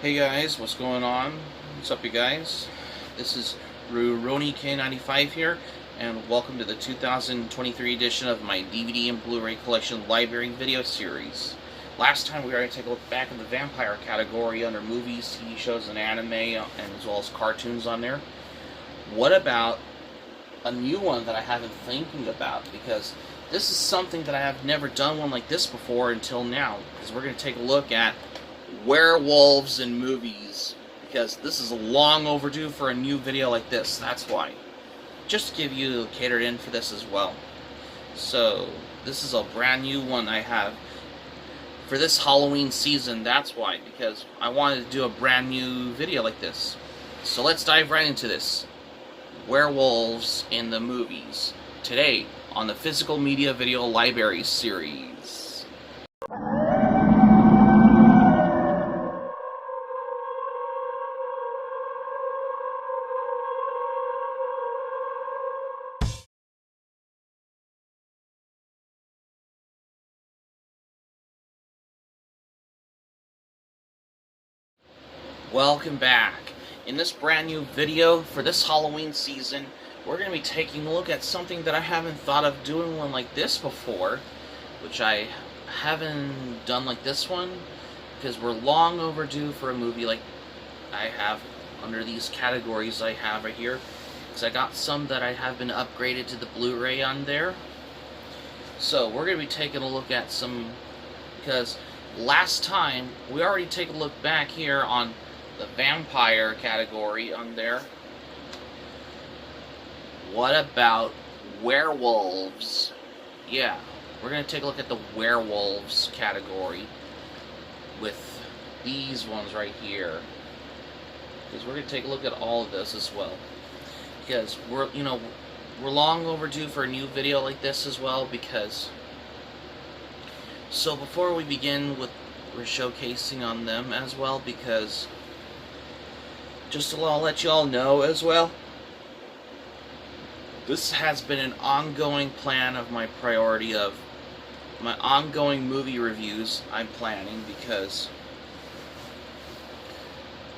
Hey guys, what's going on? What's up, you guys? This is Roni K95 here, and welcome to the 2023 edition of my DVD and Blu Ray Collection library video series. Last time we were going to take a look back in the vampire category under movies, TV shows, and anime, and as well as cartoons on there. What about a new one that I have been thinking about? Because this is something that I have never done one like this before until now. Because we're going to take a look at werewolves in movies. Because this is long overdue for a new video like this. That's why. Just to give you catered in for this as well. So, this is a brand new one I have for this Halloween season. That's why. Because I wanted to do a brand new video like this. So let's dive right into this. Werewolves in the movies. Today on the Physical Media Video Library series. Welcome back. In this brand new video for this Halloween season, we're going to be taking a look at something that I haven't thought of doing one like this before, which I haven't done like this one, because we're long overdue for a movie like I have under these categories I have right here, because I got some that I have been upgraded to the Blu-ray on there. So we're going to be taking a look at some, because last time we already take a look back here on the vampire category on there. What about werewolves? Yeah, we're going to take a look at the werewolves category with these ones right here. Because we're going to take a look at all of this as well. Because we're long overdue for a new video like this as well, because so before we begin with we're showcasing on them as well, because just to let you all know as well, this has been an ongoing plan of my priority of my ongoing movie reviews I'm planning, because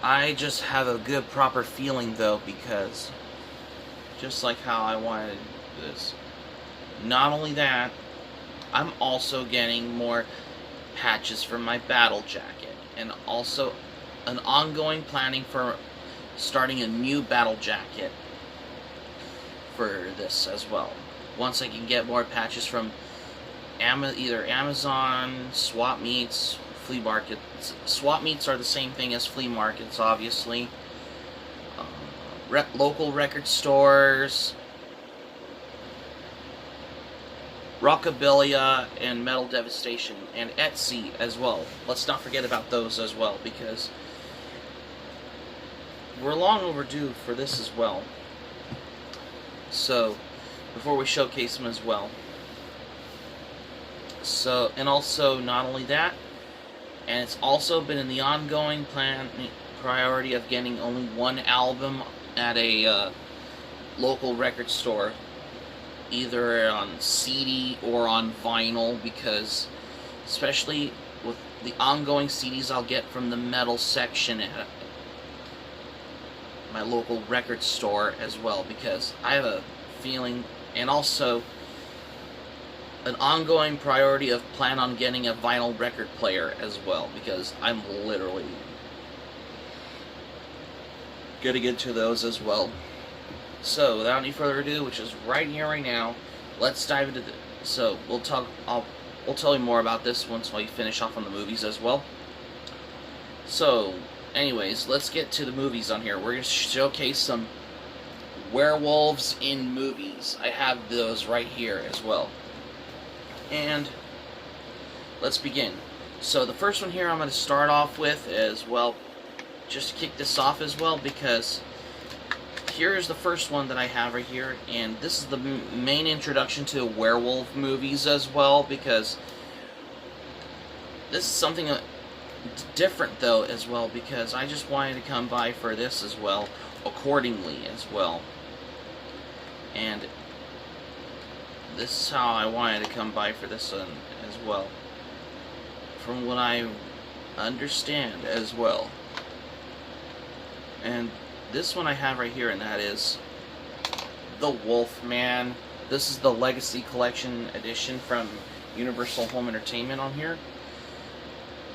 I just have a good proper feeling though, because just like how I wanted this. Not only that, I'm also getting more patches for my battle jacket, and also an ongoing planning for starting a new battle jacket for this as well. Once I can get more patches from either Amazon, swap meets, flea markets. Swap meets are the same thing as flea markets, obviously. Local record stores, Rockabilia, and Metal Devastation, and Etsy as well. Let's not forget about those as well, because we're long overdue for this as well. So, before we showcase them as well. So, and also, not only that, and it's also been in the ongoing priority of getting only one album at a local record store, either on CD or on vinyl, because especially with the ongoing CDs I'll get from the metal section at my local record store as well, because I have a feeling, and also an ongoing priority of plan on getting a vinyl record player as well, because I'm literally gonna get to those as well. So without any further ado, which is right here right now, let's dive into so we'll tell you more about this once we finish off on the movies as well. So anyways, let's get to the movies on here. We're going to showcase some werewolves in movies. I have those right here as well. And let's begin. So the first one here I'm going to start off with is, well, just to kick this off as well, because here's the first one that I have right here, and this is the main introduction to werewolf movies as well, because this is something different though as well, because I just wanted to come by for this as well, accordingly as well. And this is how I wanted to come by for this one as well, from what I understand as well. And this one I have right here, and that is The Wolfman. This is the Legacy Collection edition from Universal Home Entertainment on here,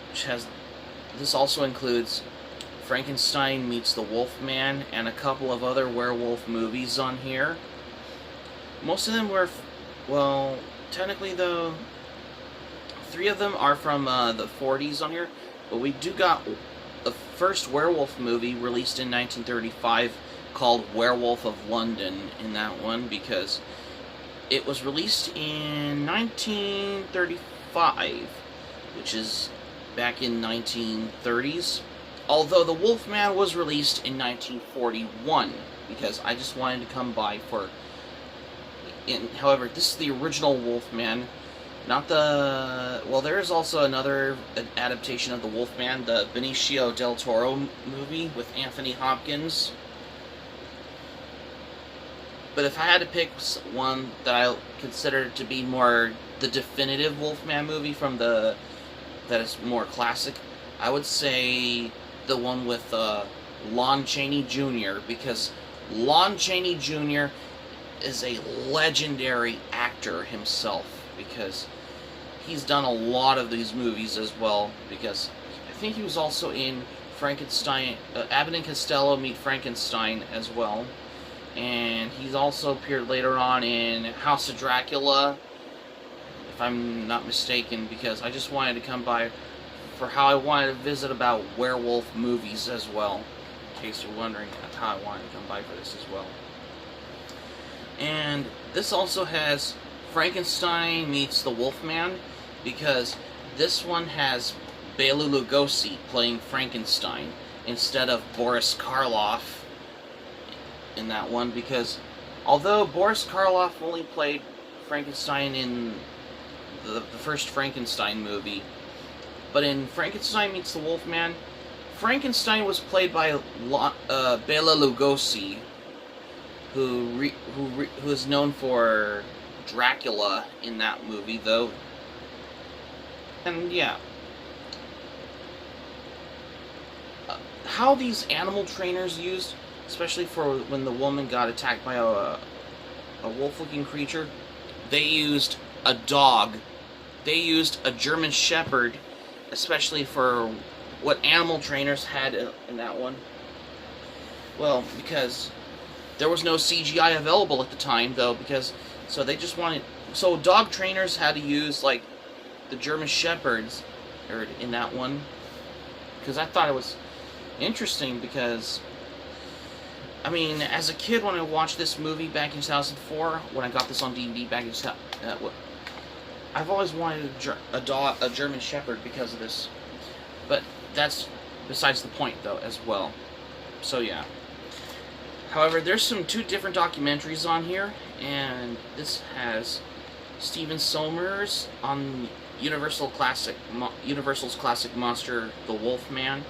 which has, this also includes Frankenstein Meets the Wolfman and a couple of other werewolf movies on here. Most of them were, well, technically though, 3 of them are from the 40s on here, but we do got the first werewolf movie released in 1935 called Werewolf of London in that one, because it was released in 1935, which is back in 1930s. Although The Wolfman was released in 1941, because I just wanted to come by for... however, this is the original Wolfman, not the... Well, there is also another adaptation of The Wolfman, the Benicio del Toro movie with Anthony Hopkins. But if I had to pick one that I consider to be more the definitive Wolfman movie from the... that is more classic, I would say the one with Lon Chaney Jr., because Lon Chaney Jr. is a legendary actor himself, because he's done a lot of these movies as well, because I think he was also in Frankenstein, Abbott and Costello Meet Frankenstein as well, and he's also appeared later on in House of Dracula, if I'm not mistaken, because I just wanted to come by for how I wanted to visit about werewolf movies as well, in case you're wondering. That's how I wanted to come by for this as well. And this also has Frankenstein Meets the Wolfman, because this one has Bela Lugosi playing Frankenstein instead of Boris Karloff in that one, because although Boris Karloff only played Frankenstein in the first Frankenstein movie, but in Frankenstein Meets the Wolfman, Frankenstein was played by Bela Lugosi, who is known for Dracula in that movie, though. And yeah, how these animal trainers used, especially for when the woman got attacked by a wolf-looking creature, they used a dog. They used a German Shepherd, especially for what animal trainers had in that one. Well, because there was no CGI available at the time, though, because so they just wanted, so dog trainers had to use like the German Shepherds in that one, because I thought it was interesting, because I mean, as a kid when I watched this movie back in 2004, when I got this on DVD back in I've always wanted a German Shepherd because of this, but that's besides the point, though, as well. So yeah. However, there's 2 different documentaries on here, and this has Stephen Sommers on Universal's classic monster, The Wolfman,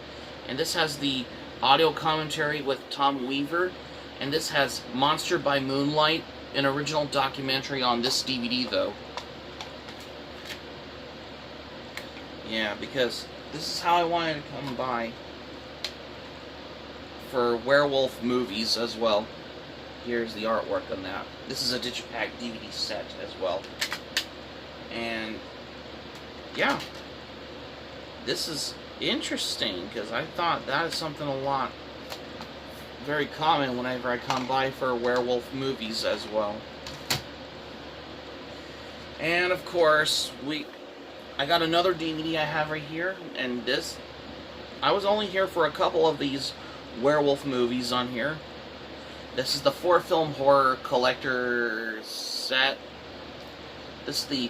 and this has the audio commentary with Tom Weaver, and this has Monster by Moonlight, an original documentary on this DVD, though. Yeah, because this is how I wanted to come by for werewolf movies as well. Here's the artwork on that. This is a Digipack DVD set as well. And yeah, this is interesting, because I thought that is something very common whenever I come by for werewolf movies as well. And of course, I got another DVD I have right here, and this, I was only here for a couple of these werewolf movies on here. This is the 4-film horror collector set. This is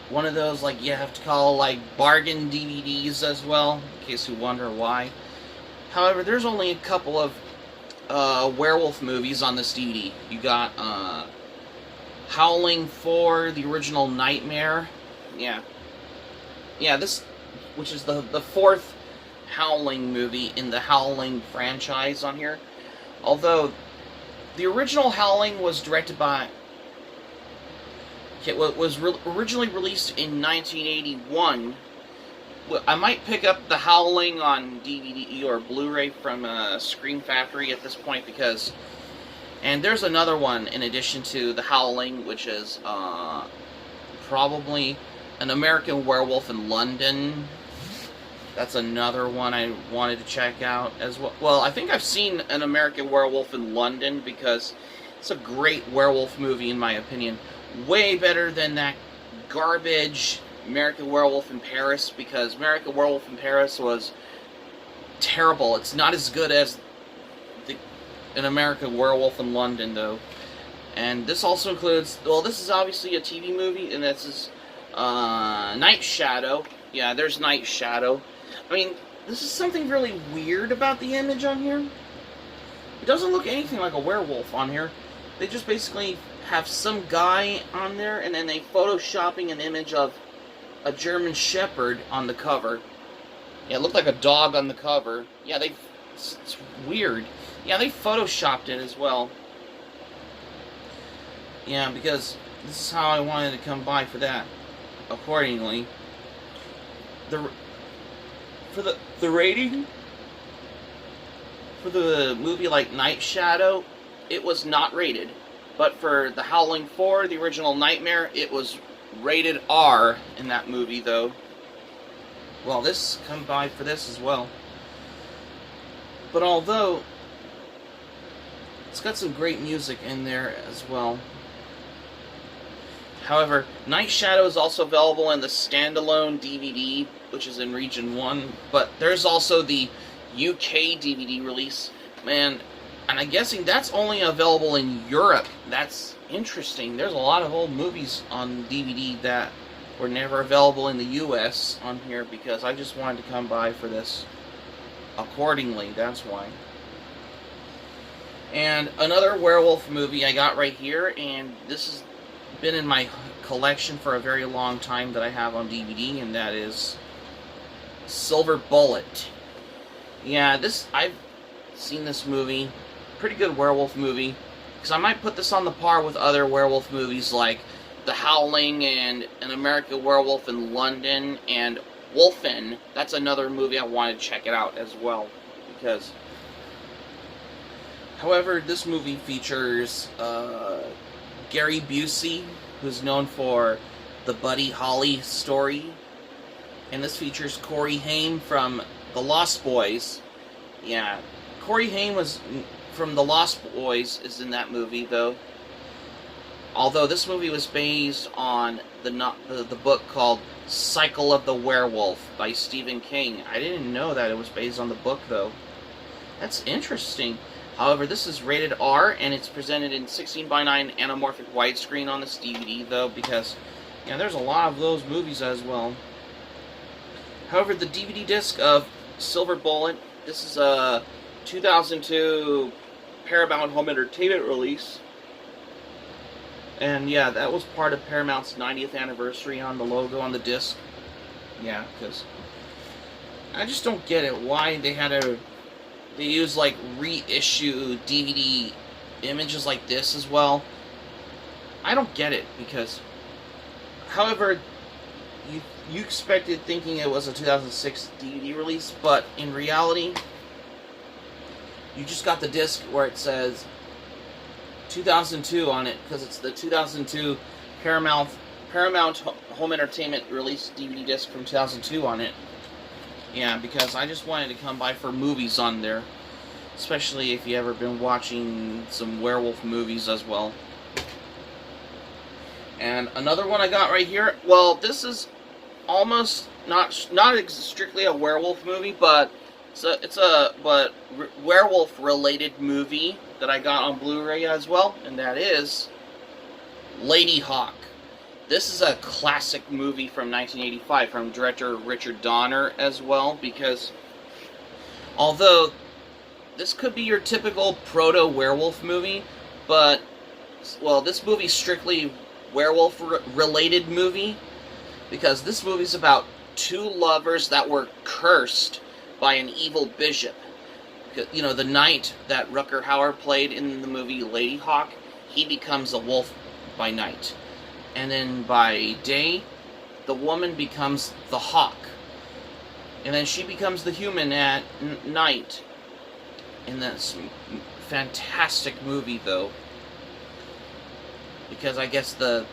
one of those, like, you have to call, like, bargain DVDs as well, in case you wonder why. However, there's only a couple of werewolf movies on this DVD. You got Howling 4, the original Nightmare. Yeah, this, which is the 4th Howling movie in the Howling franchise on here. Although, the original Howling was directed by... It was originally released in 1981, I might pick up The Howling on DVD or Blu-ray from Scream Factory at this point because... And there's another one in addition to The Howling, which is probably An American Werewolf in London. That's another one I wanted to check out as well. Well, I think I've seen An American Werewolf in London because it's a great werewolf movie in my opinion. Way better than that garbage American Werewolf in Paris, because American Werewolf in Paris was terrible. It's not as good as An American Werewolf in London, though. And this also includes, well, this is obviously a TV movie, and this is Night Shadow. Yeah, there's Night Shadow. I mean, this is something really weird about the image on here. It doesn't look anything like a werewolf on here. They just basically have some guy on there, and then they photoshopping an image of a German Shepherd on the cover. Yeah, it looked like a dog on the cover. Yeah, it's weird. Yeah, they photoshopped it as well. Yeah, because this is how I wanted to come by for that. Accordingly, the rating for the movie like Night Shadow, it was not rated. But for The Howling 4, the original Nightmare, it was rated R in that movie, though. Well, this come by for this as well. But although it's got some great music in there as well. However, Night Shadow is also available in the standalone DVD, which is in Region 1. But there's also the UK DVD release. Man, and I'm guessing that's only available in Europe. That's interesting. There's a lot of old movies on DVD that were never available in the US on here, because I just wanted to come by for this accordingly. That's why. And another werewolf movie I got right here, and this has been in my collection for a very long time that I have on DVD, and that is Silver Bullet. Yeah, I've seen this movie. Pretty good werewolf movie. Because I might put this on the par with other werewolf movies like The Howling and An American Werewolf in London and Wolfen. That's another movie I wanted to check it out as well. Because, however, this movie features Gary Busey, who's known for the Buddy Holly story. And this features Corey Haim from The Lost Boys. Yeah, Corey Haim was from The Lost Boys is in that movie, though. Although this movie was based on the book called Cycle of the Werewolf by Stephen King. I didn't know that it was based on the book, though. That's interesting. However, this is rated R, and it's presented in 16:9 anamorphic widescreen on this DVD, though, because yeah, there's a lot of those movies as well. However, the DVD disc of Silver Bullet, this is a 2002 Paramount Home Entertainment release. And yeah, that was part of Paramount's 90th anniversary on the logo on the disc. Yeah, because I just don't get it. Why they use like reissue DVD images like this as well. I don't get it, because however, you expected thinking it was a 2006 DVD release, but in reality, you just got the disc where it says 2002 on it, because it's the 2002 Paramount Home Entertainment release DVD disc from 2002 on it. Yeah, because I just wanted to come by for movies on there, especially if you ever been watching some werewolf movies as well. And another one I got right here. Well, this is almost not strictly a werewolf movie, but it's a werewolf related movie that I got on Blu-ray as well, and that is Lady Hawk. This is a classic movie from 1985 from director Richard Donner as well, because although this could be your typical proto-werewolf movie, but well, this movie's strictly werewolf related movie, because this movie's about two lovers that were cursed by an evil bishop. You know, the knight that Rutger Hauer played in the movie Lady Hawk, he becomes a wolf by night. And then by day, the woman becomes the hawk. And then she becomes the human at night. And that's fantastic movie, though. Because I guess they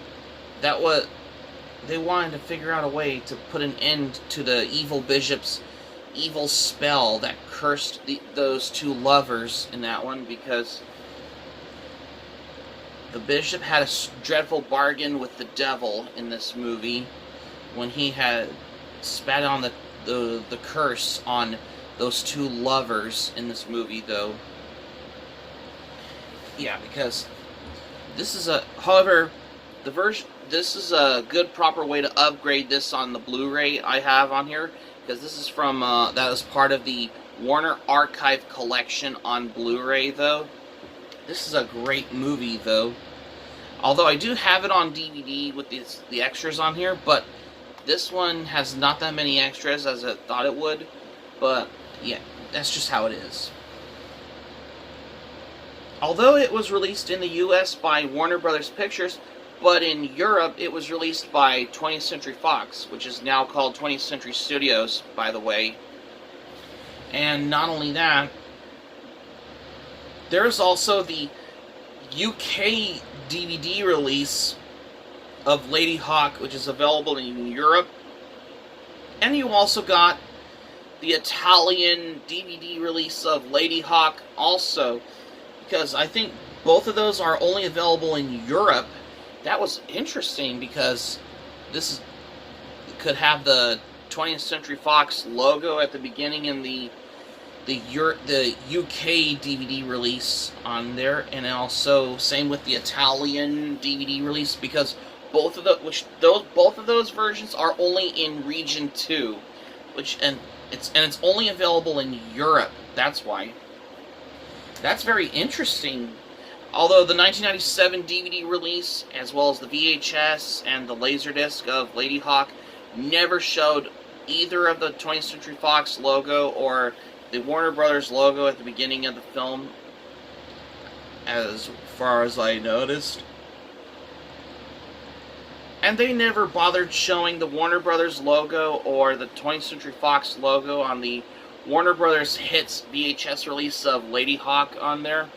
wanted to figure out a way to put an end to the evil bishop's evil spell that cursed those two lovers in that one, because the bishop had a dreadful bargain with the devil in this movie when he had spat on the curse on those two lovers in this movie, though. Yeah, because this is however, this is a good proper way to upgrade this on the Blu-ray I have on here, because this is from, that was part of the Warner Archive collection on Blu-ray, though. This is a great movie, though. Although I do have it on DVD with the extras on here, but this one has not that many extras as I thought it would. But, yeah, that's just how it is. Although it was released in the US by Warner Brothers Pictures, but in Europe it was released by 20th Century Fox, which is now called 20th Century Studios, by the way. And not only that, there's also the UK DVD release of Lady Hawk, which is available in Europe. And you also got the Italian DVD release of Lady Hawk also, because I think both of those are only available in Europe. That was interesting, because this could have the 20th Century Fox logo at the beginning and the UK DVD release on there, and also same with the Italian DVD release, because both of those versions are only in Region 2, and it's only available in Europe. That's why. That's very interesting. Although the 1997 DVD release, as well as the VHS and the Laserdisc of Lady Hawk, never showed either of the 20th Century Fox logo or the Warner Brothers logo at the beginning of the film, as far as I noticed. And they never bothered showing the Warner Brothers logo or the 20th Century Fox logo on the Warner Brothers Hits VHS release of Lady Hawk on there.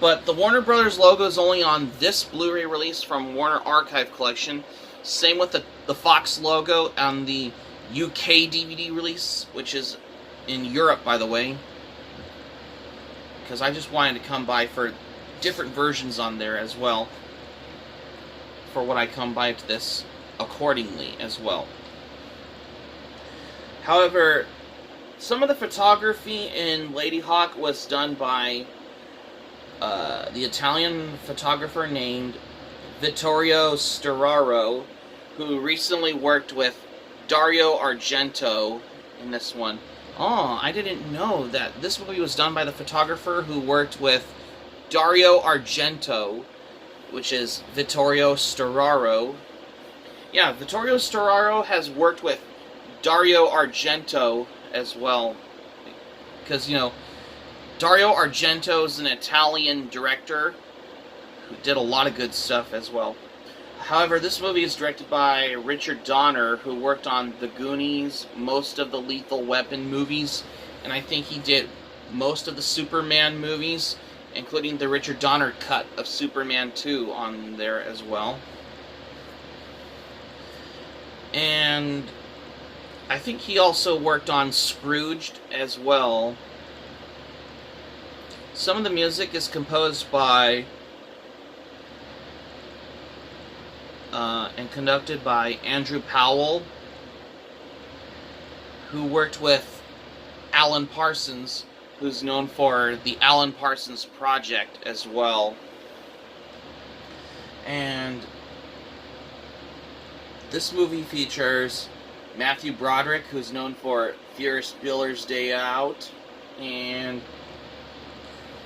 But the Warner Brothers logo is only on this Blu-ray release from Warner Archive Collection. Same with the Fox logo on the UK DVD release, which is in Europe, by the way. Because I just wanted to come by for different versions on there as well, for what I come by to this accordingly as well. However, some of the photography in Lady Hawk was done by the Italian photographer named Vittorio Storaro, who recently worked with Dario Argento in this one. Oh, I didn't know that this movie was done by the photographer who worked with Dario Argento, which is Vittorio Storaro. Yeah, Vittorio Storaro has worked with Dario Argento as well, because, you know, Dario Argento is an Italian director who did a lot of good stuff as well. However, this movie is directed by Richard Donner, who worked on The Goonies, most of the Lethal Weapon movies, and I think he did most of the Superman movies, including the Richard Donner cut of Superman 2 on there as well. And I think he also worked on Scrooged as well. Some of the music is composed by and conducted by Andrew Powell, who worked with Alan Parsons, who's known for the Alan Parsons Project as well. And this movie features Matthew Broderick, who's known for Ferris Bueller's Day Out, and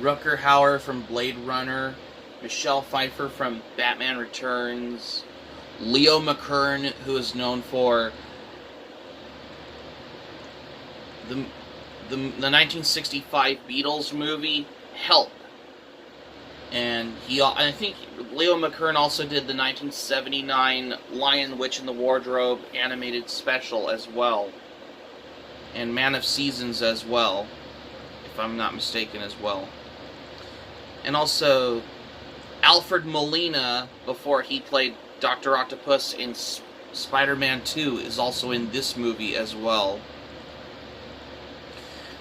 Rutger Hauer from Blade Runner, Michelle Pfeiffer from Batman Returns, Leo McKern, who is known for the 1965 Beatles movie Help, and I think Leo McKern also did the 1979 Lion, Witch, and the Wardrobe animated special as well. and Man of Seasons as well, if I'm not mistaken as well. And also Alfred Molina, before he played Dr. Octopus in Spider-Man 2, is also in this movie as well.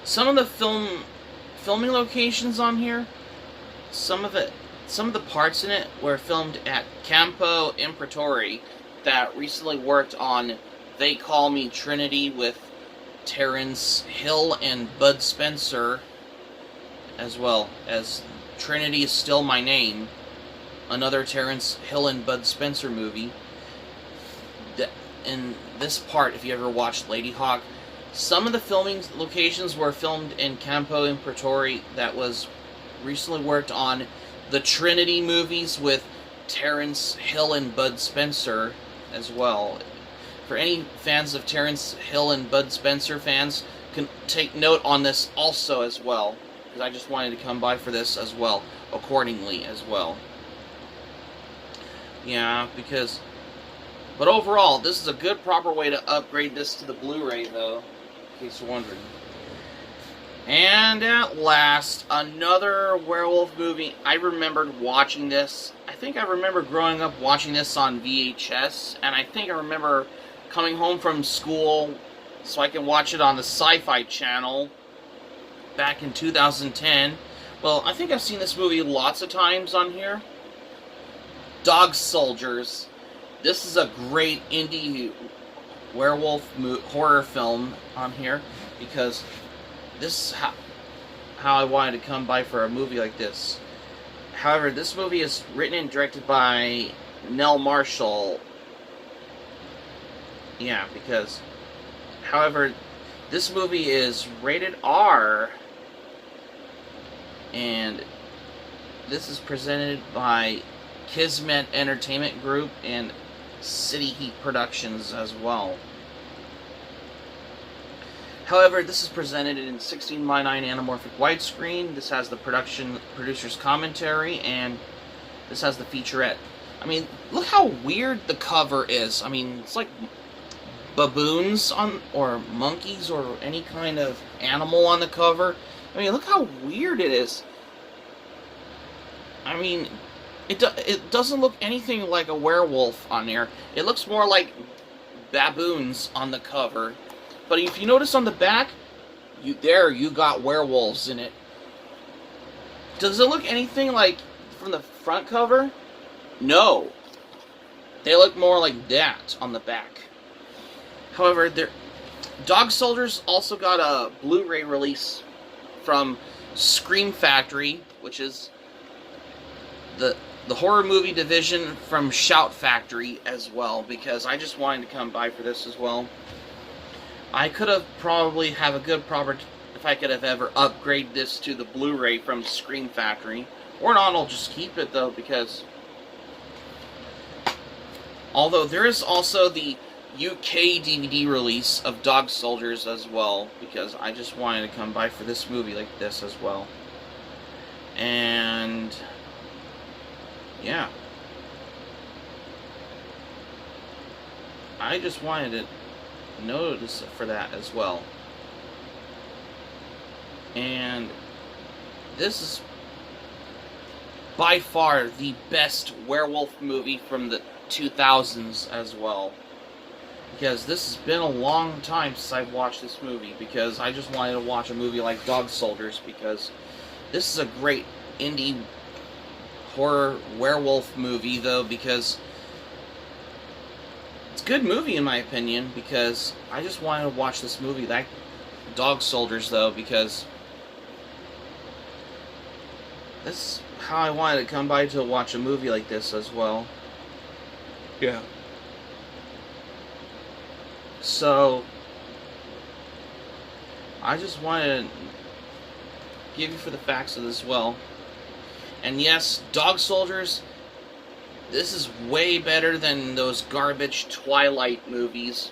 Some of the filming locations on here, some of the parts in it were filmed at Campo Imperatore, that recently worked on They Call Me Trinity with Terence Hill and Bud Spencer, as well as Trinity Is Still My Name, another Terence Hill and Bud Spencer movie. In this part, if you ever watched Lady Hawk, some of the filming locations were filmed in Campo Imperatore that was recently worked on the Trinity movies with Terence Hill and Bud Spencer as well. For any fans of Terence Hill and Bud Spencer fans, can take note on this also as well, because I just wanted to come by for this as well, accordingly as well. Yeah, but overall, this is a good, proper way to upgrade this to the Blu-ray, though, in case you're wondering. And at last, another werewolf movie. I remembered watching this. I think I remember growing up watching this on VHS, and I think I remember coming home from school so I can watch it on the Sci-Fi Channel back in 2010. Well, I think I've seen this movie lots of times on here. Dog Soldiers. This is a great indie werewolf horror film on here, because this is how I wanted to come by for a movie like this. However, this movie is written and directed by Nell Marshall. Yeah, because, however, this movie is rated R, and this is presented by Kismet Entertainment Group and City Heat Productions as well. However, this is presented in 16:9 anamorphic widescreen. This has the producer's commentary, and this has the featurette. I mean, look how weird the cover is. I mean, it's like baboons or monkeys or any kind of animal on the cover. I mean, look how weird it is. I mean, it doesn't look anything like a werewolf on there. It looks more like baboons on the cover. But if you notice on the back, you got werewolves in it. Does it look anything like from the front cover? No. They look more like that on the back. However, Dog Soldiers also got a Blu-ray release from Scream Factory, which is the horror movie division from Shout Factory as well, because I just wanted to come by for this as well. I could have probably have a good proper, if I could have ever upgraded this to the Blu-ray from Scream Factory. Or not, I'll just keep it though, because although there is also the UK DVD release of Dog Soldiers as well, because I just wanted to come by for this movie like this as well. And yeah, I just wanted to notice for that as well. And this is by far the best werewolf movie from the 2000s as well, because this has been a long time since I've watched this movie, because I just wanted to watch a movie like Dog Soldiers, because this is a great indie horror werewolf movie though, because it's a good movie in my opinion, because I just wanted to watch this movie like Dog Soldiers though, because this is how I wanted to come by to watch a movie like this as well. Yeah. So I just wanted to give you for the facts of this as well. And yes, Dog Soldiers, this is way better than those garbage Twilight movies.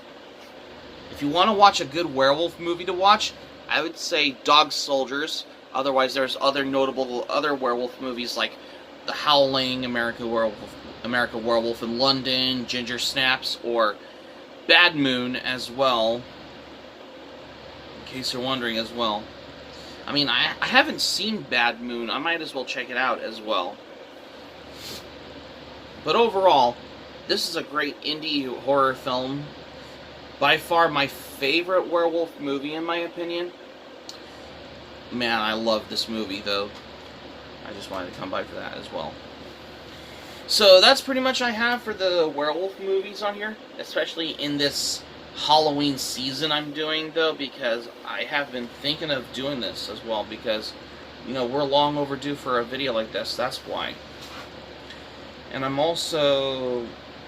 If you want to watch a good werewolf movie to watch, I would say Dog Soldiers. Otherwise, there's other notable werewolf movies like The Howling, American Werewolf in London, Ginger Snaps, or Bad Moon as well. case you're wondering as well. I mean, I haven't seen Bad Moon. I might as well check it out as well. But overall, this is a great indie horror film. By far my favorite werewolf movie, in my opinion. Man, I love this movie, though. I just wanted to come by for that as well. So that's pretty much I have for the werewolf movies on here, especially in this Halloween season I'm doing, though, because I have been thinking of doing this as well, because, you know, we're long overdue for a video like this, that's why. And I'm also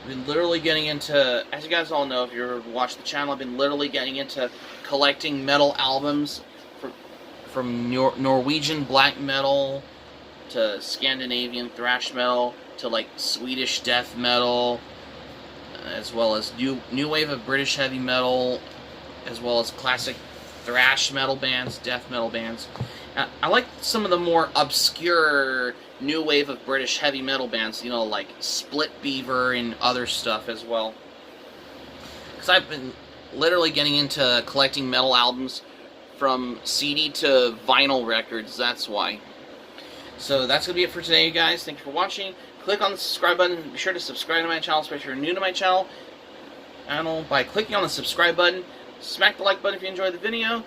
been literally getting into, as you guys all know if you're watching the channel, I've been literally getting into collecting metal albums from Norwegian black metal to Scandinavian thrash metal to like Swedish death metal, as well as new wave of British heavy metal, as well as classic thrash metal bands, death metal bands. I like some of the more obscure new wave of British heavy metal bands, you know, like Split Beaver and other stuff as well. Because I've been literally getting into collecting metal albums from CD to vinyl records, that's why. So that's going to be it for today, you guys. Thank you for watching. Click on the subscribe button. Be sure to subscribe to my channel, especially if you're new to my channel. By clicking on the subscribe button, smack the like button if you enjoyed the video.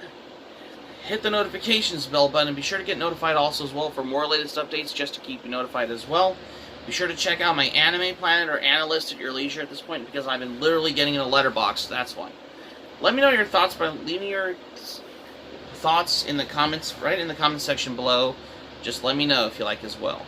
Hit the notifications bell button. Be sure to get notified also as well for more latest updates, just to keep you notified as well. Be sure to check out my Anime Planet or Analyst at your leisure at this point, because I've been literally getting in a letterbox, that's why. Let me know your thoughts by leaving your thoughts in the comments, right in the comment section below. Just let me know if you like as well.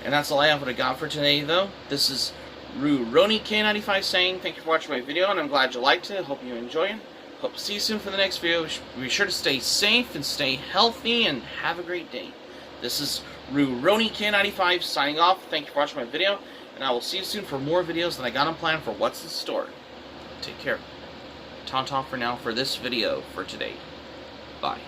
And that's all I have what I got for today, though. This is Ronnie K95 saying thank you for watching my video, and I'm glad you liked it. Hope you enjoy it. Hope to see you soon for the next video. Be sure to stay safe and stay healthy, and have a great day. This is Ronnie K95 signing off. Thank you for watching my video, and I will see you soon for more videos that I got on plan for what's in store. Take care. Ta-ta for now for this video for today. Bye.